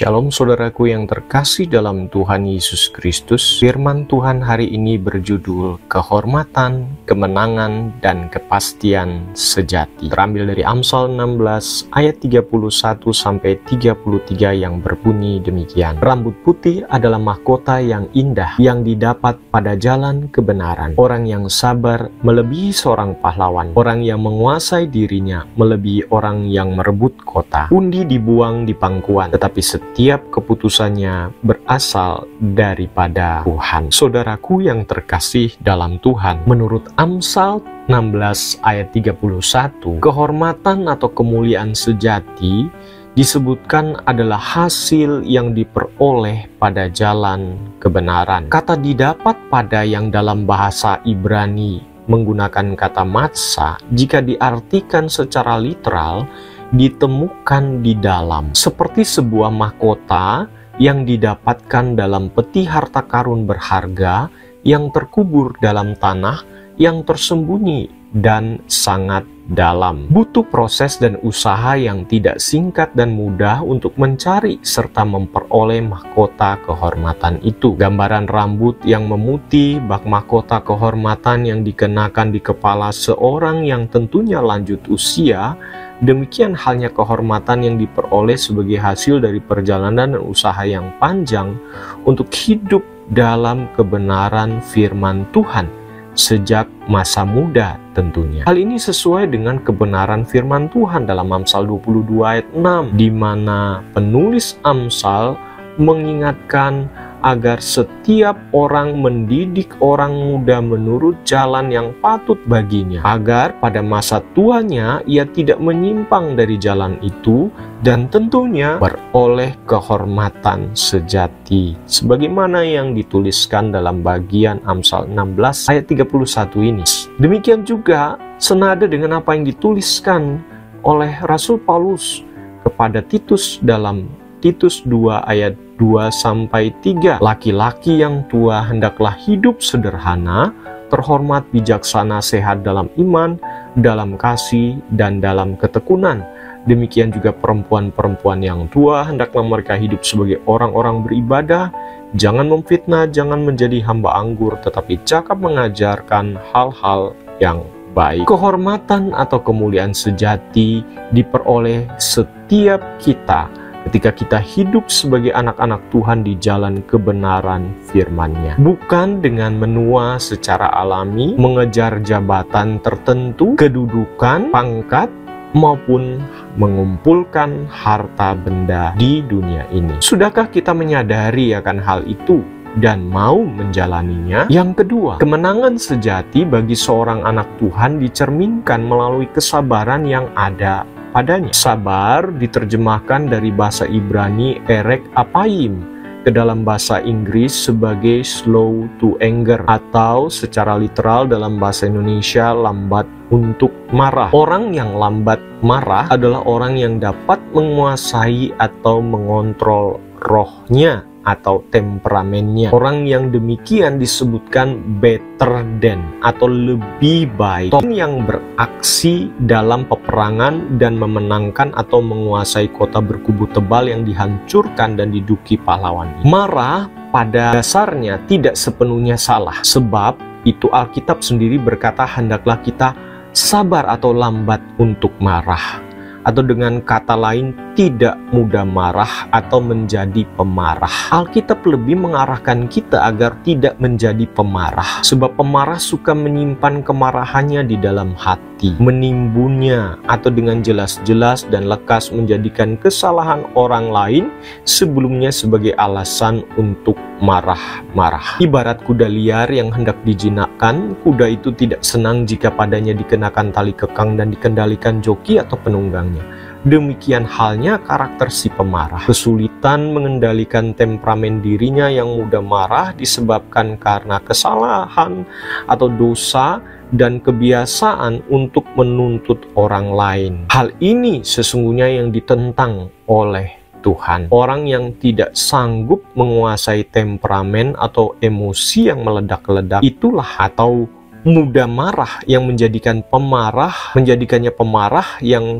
Shalom saudaraku yang terkasih dalam Tuhan Yesus Kristus. Firman Tuhan hari ini berjudul Kehormatan, Kemenangan, dan Kepastian Sejati. Terambil dari Amsal 16 ayat 31-33 yang berbunyi demikian. Rambut putih adalah mahkota yang indah yang didapat pada jalan kebenaran. Orang yang sabar melebihi seorang pahlawan. Orang yang menguasai dirinya melebihi orang yang merebut kota. Undi dibuang di pangkuan, tetapi setiap keputusannya berasal daripada Tuhan. Saudaraku yang terkasih dalam Tuhan, menurut Amsal 16 ayat 31, kehormatan atau kemuliaan sejati disebutkan adalah hasil yang diperoleh pada jalan kebenaran. Kata didapat pada yang dalam bahasa Ibrani menggunakan kata matsa, jika diartikan secara literal, ditemukan di dalam, seperti sebuah mahkota yang didapatkan dalam peti harta karun berharga yang terkubur dalam tanah yang tersembunyi dan sangat dalam. Butuh proses dan usaha yang tidak singkat dan mudah untuk mencari serta memperoleh mahkota kehormatan itu. Gambaran rambut yang memutih, bak mahkota kehormatan yang dikenakan di kepala seorang yang tentunya lanjut usia. Demikian halnya kehormatan yang diperoleh sebagai hasil dari perjalanan dan usaha yang panjang untuk hidup dalam kebenaran firman Tuhan sejak masa muda tentunya. Hal ini sesuai dengan kebenaran firman Tuhan dalam Amsal 22 ayat 6, di mana penulis Amsal mengingatkan agar setiap orang mendidik orang muda menurut jalan yang patut baginya, agar pada masa tuanya ia tidak menyimpang dari jalan itu dan tentunya beroleh kehormatan sejati, sebagaimana yang dituliskan dalam bagian Amsal 16 ayat 31 ini. Demikian juga senada dengan apa yang dituliskan oleh Rasul Paulus kepada Titus dalam Titus 2 ayat 2-3. Laki-laki yang tua hendaklah hidup sederhana, terhormat, bijaksana, sehat dalam iman, dalam kasih, dan dalam ketekunan. Demikian juga perempuan-perempuan yang tua hendaklah mereka hidup sebagai orang-orang beribadah, jangan memfitnah, jangan menjadi hamba anggur, tetapi cakap mengajarkan hal-hal yang baik. Kehormatan atau kemuliaan sejati diperoleh setiap kita ketika kita hidup sebagai anak-anak Tuhan di jalan kebenaran firman-Nya. Bukan dengan menua secara alami, mengejar jabatan tertentu, kedudukan, pangkat, maupun mengumpulkan harta benda di dunia ini. Sudahkah kita menyadari akan hal itu dan mau menjalaninya? Yang kedua, kemenangan sejati bagi seorang anak Tuhan dicerminkan melalui kesabaran yang ada padanya. Sabar diterjemahkan dari bahasa Ibrani erek apayim ke dalam bahasa Inggris sebagai slow to anger, atau secara literal dalam bahasa Indonesia lambat untuk marah. Orang yang lambat marah adalah orang yang dapat menguasai atau mengontrol rohnya atau temperamennya. Orang yang demikian disebutkan better than atau lebih baik. Orang yang beraksi dalam peperangan dan memenangkan atau menguasai kota berkubu tebal yang dihancurkan dan diduki pahlawan. Marah pada dasarnya tidak sepenuhnya salah, sebab itu Alkitab sendiri berkata hendaklah kita sabar atau lambat untuk marah. Atau dengan kata lain, tidak mudah marah atau menjadi pemarah. Alkitab lebih mengarahkan kita agar tidak menjadi pemarah, sebab pemarah suka menyimpan kemarahannya di dalam hati, menimbunnya atau dengan jelas-jelas dan lekas menjadikan kesalahan orang lain sebelumnya sebagai alasan untuk marah-marah. Ibarat kuda liar yang hendak dijinakkan, kuda itu tidak senang jika padanya dikenakan tali kekang dan dikendalikan joki atau penunggangnya. Demikian halnya karakter si pemarah. Kesulitan mengendalikan temperamen dirinya yang mudah marah disebabkan karena kesalahan atau dosa dan kebiasaan untuk menuntut orang lain. Hal ini sesungguhnya yang ditentang oleh Tuhan. Orang yang tidak sanggup menguasai temperamen atau emosi yang meledak-ledak itulah, atau mudah marah, yang menjadikannya pemarah yang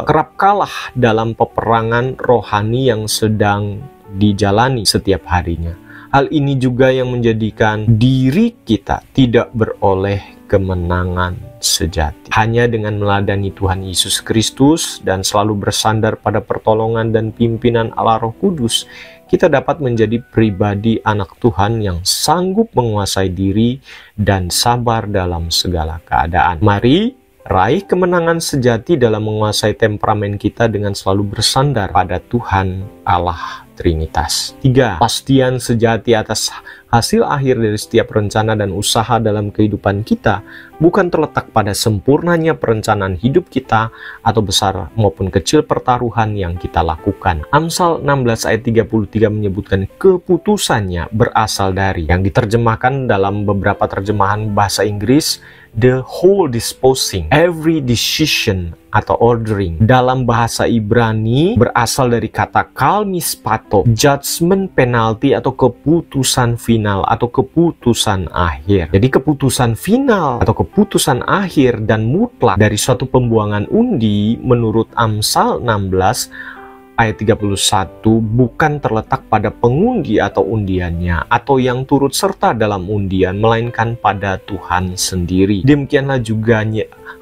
kerap kalah dalam peperangan rohani yang sedang dijalani setiap harinya. Hal ini juga yang menjadikan diri kita tidak beroleh kemenangan sejati. Hanya dengan meladani Tuhan Yesus Kristus dan selalu bersandar pada pertolongan dan pimpinan Allah Roh Kudus, kita dapat menjadi pribadi anak Tuhan yang sanggup menguasai diri dan sabar dalam segala keadaan. Mari raih kemenangan sejati dalam menguasai temperamen kita dengan selalu bersandar pada Tuhan Allah Trinitas. 3. Pastian sejati atas hasil akhir dari setiap rencana dan usaha dalam kehidupan kita bukan terletak pada sempurnanya perencanaan hidup kita atau besar maupun kecil pertaruhan yang kita lakukan. Amsal 16 ayat 33 menyebutkan keputusannya berasal dari, yang diterjemahkan dalam beberapa terjemahan bahasa Inggris, the whole disposing, every decision atau ordering. Dalam bahasa Ibrani berasal dari kata kal mispato, judgment penalty atau keputusan final atau keputusan akhir. Jadi keputusan final atau keputusan akhir dan mutlak dari suatu pembuangan undi menurut Amsal 16 ayat 31 bukan terletak pada pengundi atau undiannya atau yang turut serta dalam undian, melainkan pada Tuhan sendiri. Demikianlah juga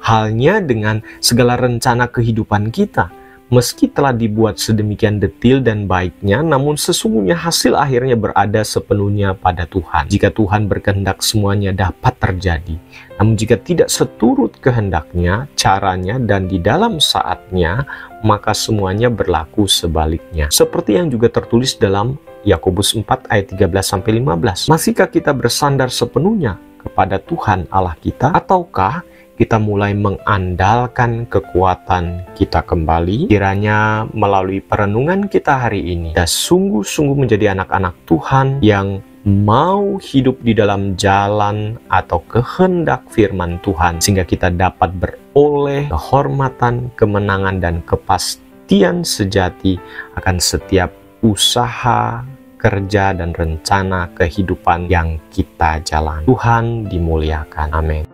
halnya dengan segala rencana kehidupan kita. Meski telah dibuat sedemikian detil dan baiknya, namun sesungguhnya hasil akhirnya berada sepenuhnya pada Tuhan. Jika Tuhan berkehendak, semuanya dapat terjadi. Namun jika tidak seturut kehendaknya, caranya, dan di dalam saatnya, maka semuanya berlaku sebaliknya. Seperti yang juga tertulis dalam Yakobus 4 ayat 13-15. Masihkah kita bersandar sepenuhnya kepada Tuhan Allah kita, ataukah kita mulai mengandalkan kekuatan kita kembali? Kiranya melalui perenungan kita hari ini, kita sungguh-sungguh menjadi anak-anak Tuhan yang mau hidup di dalam jalan atau kehendak firman Tuhan, sehingga kita dapat beroleh kehormatan, kemenangan, dan kepastian sejati akan setiap usaha, kerja, dan rencana kehidupan yang kita jalani. Tuhan dimuliakan. Amin.